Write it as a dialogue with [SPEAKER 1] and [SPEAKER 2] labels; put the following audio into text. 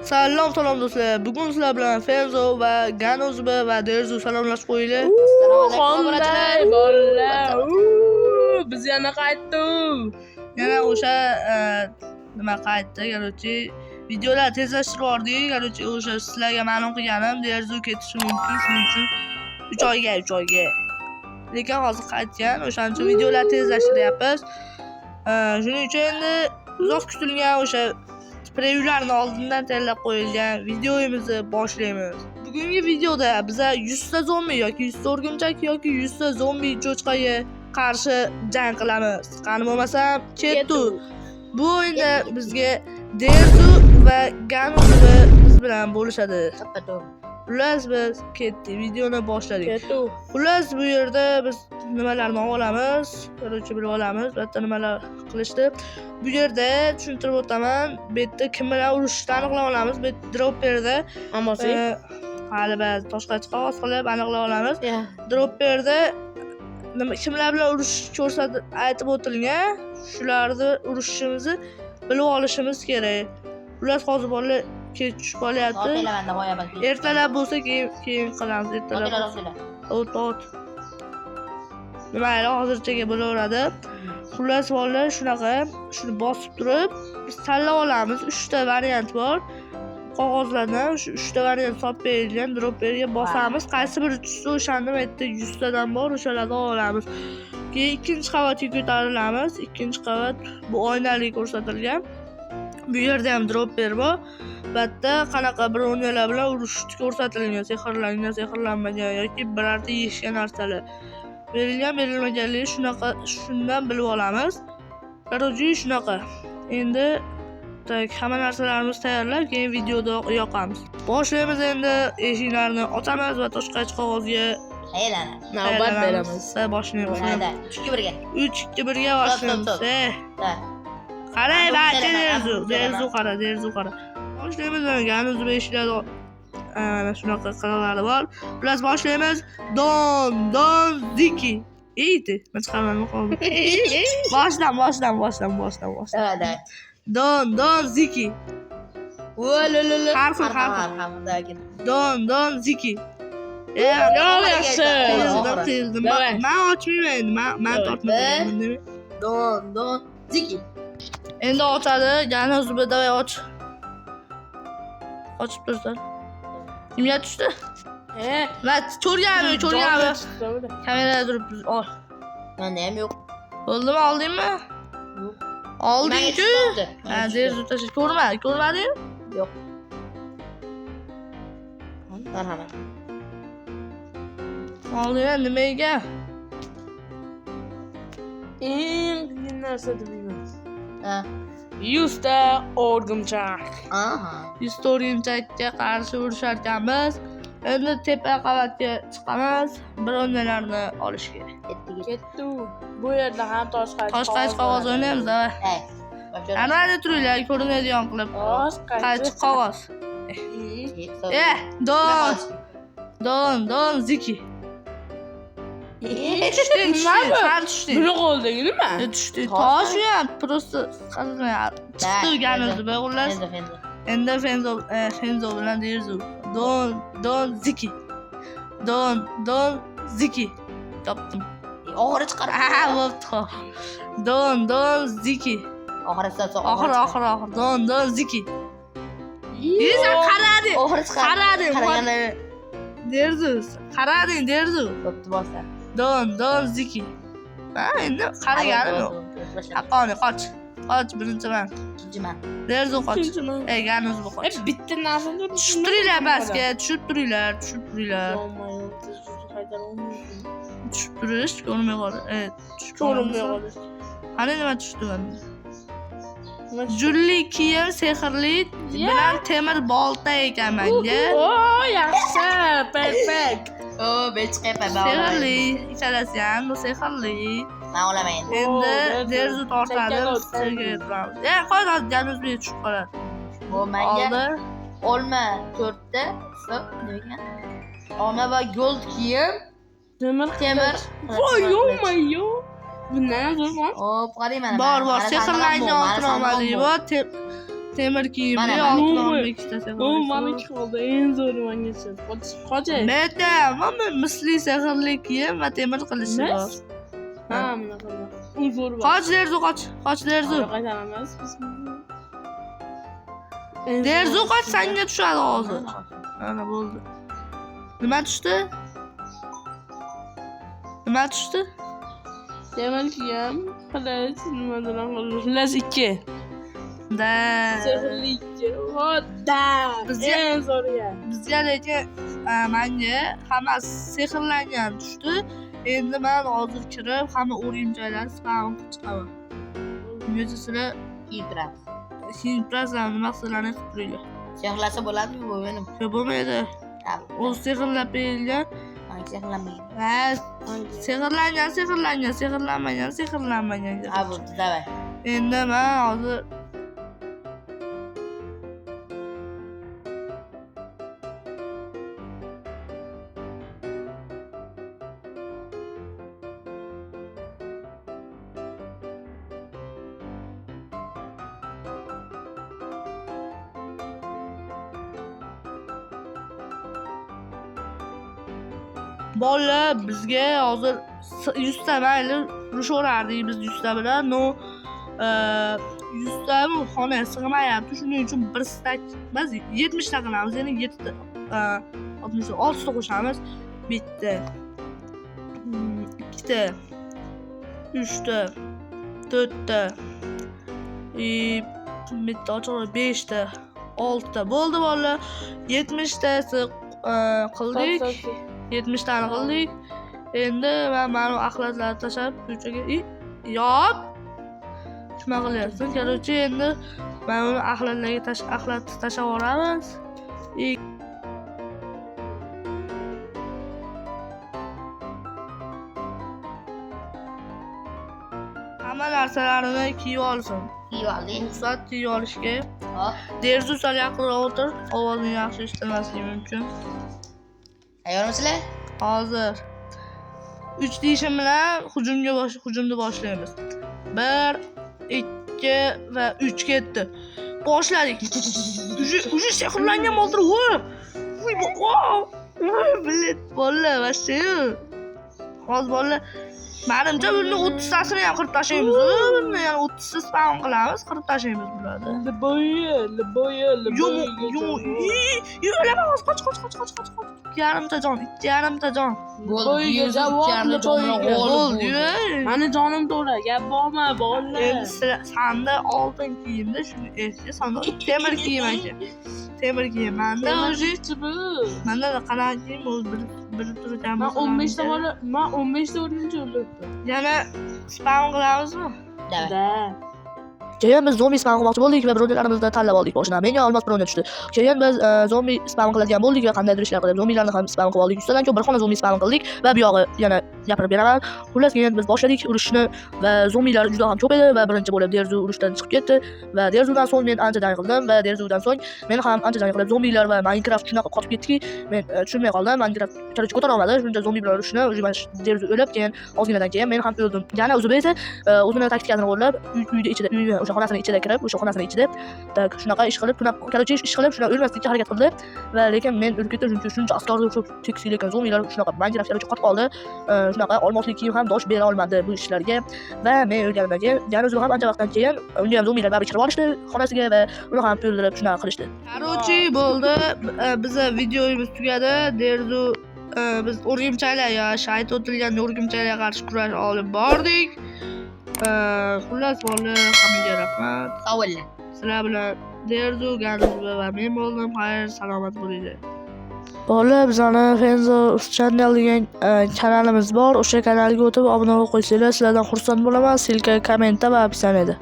[SPEAKER 1] Salom do'stlar. Bugun sizlar bilan Fenzo va Ganozba va Derzu salomlashib qo'yinglar.
[SPEAKER 2] Qanday bolalar? Biz yana qaytdik.
[SPEAKER 1] Yana o'sha nima qaytdi, короче, videolar tezlashtirib yubordik. короче, o'sha sizlarga ma'lum qilganim, Derzu ketishi mumkin, shuning uchun 3 oyga. Lekin hozir qaytgan, o'shaning uchun videolar tezlashtiryapmiz. Shuning uchun endi uzoq kutilgan o'sha prevyularni oldindan tayyorlab qo'yilgan videomizni boshlaymiz. Bugungi videoda biz 100 ta zombi yoki 100 ta o'rgimchak yoki 100 ta zombi cho'chqaga qarshi jang qilamiz. Qani bo'lmasam, kettu. Bu o'yinda bizga Derzu va Ganozba biz bilan bo'lishadi. Xullas biz ketdik, videoni boshladik. Xullas bu yerda biz nimalarni olamiz, короче bilib olamiz, bitta nimalar qilishdi. Bu yerda tushuntirib o'taman, bu yerda kim bilan urushishni aniqlab olamiz. Bu dropperda hali ba'zi toshqacha qog'oz qilib aniqlab olamiz. Dropperda kimlar bilan urush ko'rsatib aytib o'tilgan, shularni urushishimizni bilib olishimiz kerak. Ular hozir bolalar kech tushib qolyapti. Ertalab bo'lsa keyin qilamiz. Ertalab. Ot. Mayli, hozirchaga bo'laveradi. Xullas bolalar shunaqa, shuni bosib turib, biz tanlab olamiz. 3 ta variant bor. Qog'ozlardan shu 3 ta variant solib berilgan dropperga bosamiz. Qaysi biri tushsa o'shanda bu yerda 100 tadan bor, o'shalarni olamiz. Keyin ikkinchi qavatga ko'tarilamiz. Ikkinchi qavat bu oynali ko'rsatilgan. Bu yerda ham dropper bor. Bitta qanaqa bir o'yinlar bilan urushni ko'rsatilgan, sehrlangan, sehrlanmagan yoki birorta yeyishgan narsalar berilmaganligi shunaqa, shundan bilib olamiz. Короче, shunaqa. Endi hamma narsalarimizni tayyorlab, keyin videoda yoqamiz. Boshlaymiz endi. Eshiklarni ochamiz va toshqacha qog'ozga
[SPEAKER 2] navbat beramiz.
[SPEAKER 1] Boshlaymiz. 3-2-1 ga boshlaymiz. Qarang, Derzu qara. Boshlaymiz. Ganozba eshiklar ana shunaqa qiralari bor. Plus boshlaymiz. Don Ziki. Eyti, men chiqarmay qoldim. Boshdan. Don Ziki. Harf. Don Ziki.
[SPEAKER 2] Yaxshi.
[SPEAKER 1] Men ochmayman. Men tortmayman.
[SPEAKER 3] Don Ziki.
[SPEAKER 1] Endi ochadi. Ganozba davay och. Ochib tursan. Kimga tushdi? Ko'rganmi? Kamerada turibmiz. Ol.
[SPEAKER 3] Menda ham yo'q.
[SPEAKER 1] Bo'ldimi, oldingmi?
[SPEAKER 3] Yo'q.
[SPEAKER 1] Olding-ku. Ha, Derzu tashlab ko'rmadingmi?
[SPEAKER 3] Yo'q. Marhamat.
[SPEAKER 1] Olding nimaga?
[SPEAKER 2] Eng qiyin narsa deb bilmayman.
[SPEAKER 3] Ha.
[SPEAKER 2] 100 ta o'rgimchak.
[SPEAKER 3] Aha.
[SPEAKER 1] 100 ta o'rgimchakka qarshi urushar ekanmiz. Endi tepa qavatga chiqamiz. Bir o'yinlarni olish kerak.
[SPEAKER 2] Ketdi. Bu yerda ham toshqacha
[SPEAKER 1] qog'oz o'ynaymiz.
[SPEAKER 3] Hey.
[SPEAKER 1] Anada turinglar, ko'rinadigan qilib. Qaychi qog'oz. Don Ziki. Tushding.
[SPEAKER 2] Buni qo'ldagi nima?
[SPEAKER 1] Tushdi. Tosh ham prosta chiqdi Ganozba xullas. Endi Fenzo bilan Derzu. Don Ziki. Topdim.
[SPEAKER 3] Oxiri chiqarib.
[SPEAKER 1] Ha, bo'pti. Don Ziki. Oxiri. Don Ziki. Sen qarading.
[SPEAKER 3] Oxiri chiqarib.
[SPEAKER 1] Qarading. Derzu.
[SPEAKER 3] Bo'pti bosa.
[SPEAKER 1] Don Ziki. Ha, endi qaraganim yo'q. Haqqoni qoch, birinchiman.
[SPEAKER 3] Ikkinchiman.
[SPEAKER 1] Derzu qoch. Ganozba qoch.
[SPEAKER 2] Bitta narsani
[SPEAKER 1] tushuntiringlar basga, tushib turinglar. Tushib turish ko'rmay qoldi.
[SPEAKER 2] ko'rinmay qoldi.
[SPEAKER 1] Qani nima tushdi bunda? Julli kiyim sehrli bilan temir bolta ekan menga.
[SPEAKER 2] Yaxshi, perfekt.
[SPEAKER 3] Ben chiqyapman.
[SPEAKER 1] Sehrli, ikkalasi ham sehrli.
[SPEAKER 3] Men olaman endi.
[SPEAKER 1] Endi Derzu tortadi, qo'y Ganozbaga tushib qoladi.
[SPEAKER 3] Bu menga olma 4 ta, nima ekan? Olma va gold kiyim, temir.
[SPEAKER 2] Voy, yo'q. Bundan zo'r.
[SPEAKER 3] Hop, qarang mana.
[SPEAKER 1] Bor, sehrlangan oltin omali bor. temir kiyimli
[SPEAKER 3] Mana,
[SPEAKER 1] 612 ta
[SPEAKER 2] O meniki qoldi. Eng zo'ri menga chiqdi. Qo'chay.
[SPEAKER 1] Menda mana misli sehrli kiyim va temir qilishi
[SPEAKER 2] Mis?
[SPEAKER 1] bor.
[SPEAKER 2] Ha, mana qildi. Eng zo'ri bor.
[SPEAKER 1] Qoch Derzu, qoch Derzu.
[SPEAKER 2] Qaytaramiz biz.
[SPEAKER 1] Derzu qoch senga tushadi hozir. Ana bo'ldi. Nima tushdi? Nima tushdi?
[SPEAKER 2] Temir kiyim, qilich, nimadan qildi? Qilich 2.
[SPEAKER 1] Da.
[SPEAKER 2] Sehrli 2. Xo'da.
[SPEAKER 1] Bizga-
[SPEAKER 2] Eng zo'ri.
[SPEAKER 1] Bizga lekin menga hammasi sehrlangan tushdi. Endi men hozir kirib, hamma o'yinchoylarni spam qilib chiqaman. Bungacha sizlar
[SPEAKER 3] Kiydiramiz.
[SPEAKER 1] Sinprazlar nima qilsalarni qilib turinglar.
[SPEAKER 3] Sehrlasa bo'ladimi bu benim?
[SPEAKER 1] Yo'q bo'lmaydi. U sehrlab berilgan.
[SPEAKER 3] Men sehrlamayman.
[SPEAKER 1] Va sehrlanmagan.
[SPEAKER 3] Ha bu, davay.
[SPEAKER 1] Endi men hozir bolalar bizga hozir 100 ta mayli urishaverardik biz 100 ta bilan. No 100 ta xona sig'mayapti. Shuning uchun bir stak biz 70 ta qilamiz. Ya'ni 7 ta 60 ta 6 ta qo'shamiz. Bitta 2 ta 3 ta 4 ta bitta ochig'i 5 ta 6 ta bo'ldi bolalar. 70 tasi qildik. 70 tani qildik. Endi men mana axlatlarni tashlab ko'chaga yop. Nima qilyapsan? Короче, endi men uni axlatlarga tashlab yuboramiz. Hamma narsalarini kiyib olsin.
[SPEAKER 3] Kiyib oldik.
[SPEAKER 1] Ruxsat kiyib olishga.
[SPEAKER 3] Hop.
[SPEAKER 1] Derzu sal yaqinroq o'tir. Ovozing yaxshi eshitilmasligi mumkin.
[SPEAKER 3] Tayyormisizlar?
[SPEAKER 1] Hozir 3 deyishim bilan hujumni boshlaymiz. 1 2 va 3 ketdi. Boshladik. Уже sehrlangan bo'ldi. Voy, bilet bolla, вообще. Hozir bolla menimcha buni 30 tasini ham qirib tashlaymiz. Buni yana 30 ta spam qilamiz, qirib tashlaymiz bularni.
[SPEAKER 2] Liboya.
[SPEAKER 1] Yo'lamas, qoch. Yarimta jon.
[SPEAKER 3] Bo'ldi.
[SPEAKER 1] Bo'ldi.
[SPEAKER 2] Mani jonim to'la, gap bormi, bolalar?
[SPEAKER 1] Endi sanda oltin kiyimda shuni eski sanda temir kiyim ekan. Temir kiyim. Manda manda qanaqa kiyim o'zi bilib turgan.
[SPEAKER 2] Men 15 ta bola, men 15 ta o'rninchi o'libdi.
[SPEAKER 1] Yana spam qilamizmi?
[SPEAKER 3] Da.
[SPEAKER 4] Keyin biz zombi spam qilmoqchi bo'ldik va bronzalarimizdan tanlab oldik boshida. Menga olmos bronza tushdi. Keyin biz zombi spam qiladigan bo'ldik va qandaydir ishlar qilib zombilarni ham spam qilib oldik. Ustidan ko'p bir xona zombi spam qildik va bu yog'i yana gapirib beraman. Xullas keyin biz boshladik urushni va zombilar juda ham ko'p edi va birinchi bo'lib Derzu urushdan chiqib ketdi va Derzudan so'ng men ancha jang qildim va Derzudan so'ng men ham ancha jang qilib zombilar va Minecraft shunaqa qotib ketdiki, men tushunmay qoldim. Minecraft ko'tara olmadi. Shuncha zombi bilan urushni Derzu o'lib, keyin ozginadan keyin men ham o'ldim. Yana o'zi esa o'zini taktikasini qo'llab uyda ichida o'sha xonasini ichida kirib, o'sha xonasini ichida shunaqa ish qilib, ish qilib, shuna o'lmaslikka harakat qildi va lekin men o'lib ketdim chunki shuncha askarlar o'sha tekis lekin zombilar shunaqa Minecraftga qotib qoldi. Shunaqa olmosli kiyim ham dosh bera olmadi bu ishlarga va men o'lganimdan keyin yana o'zi ham ancha vaqtdan keyin unga ham zombilar baribir kirib olishdi xonasiga va uni ham o'ldirib shunaqa qilishdi.
[SPEAKER 1] Короче, bo'ldi. Biza videomiz tugadi. Derzu biz o'rgimchaklar yo shayt o'tilgan o'rgimchaklarga qarshi kurash olib bordik. Xullas bolalar, hammaga rahmat.
[SPEAKER 3] Sog' bo'linglar.
[SPEAKER 1] Sizlar bilan Derzu, Ganzba va men bo'ldim. Xayr, salomat bo'linglar.
[SPEAKER 4] Bolalar, bizning Fenzo Channel degan kanalimiz bor. O'sha kanalga o'tib obuna bo'lib qo'ysanglar, sizlardan xursand bo'laman. Silka kommentda va opsioniyada.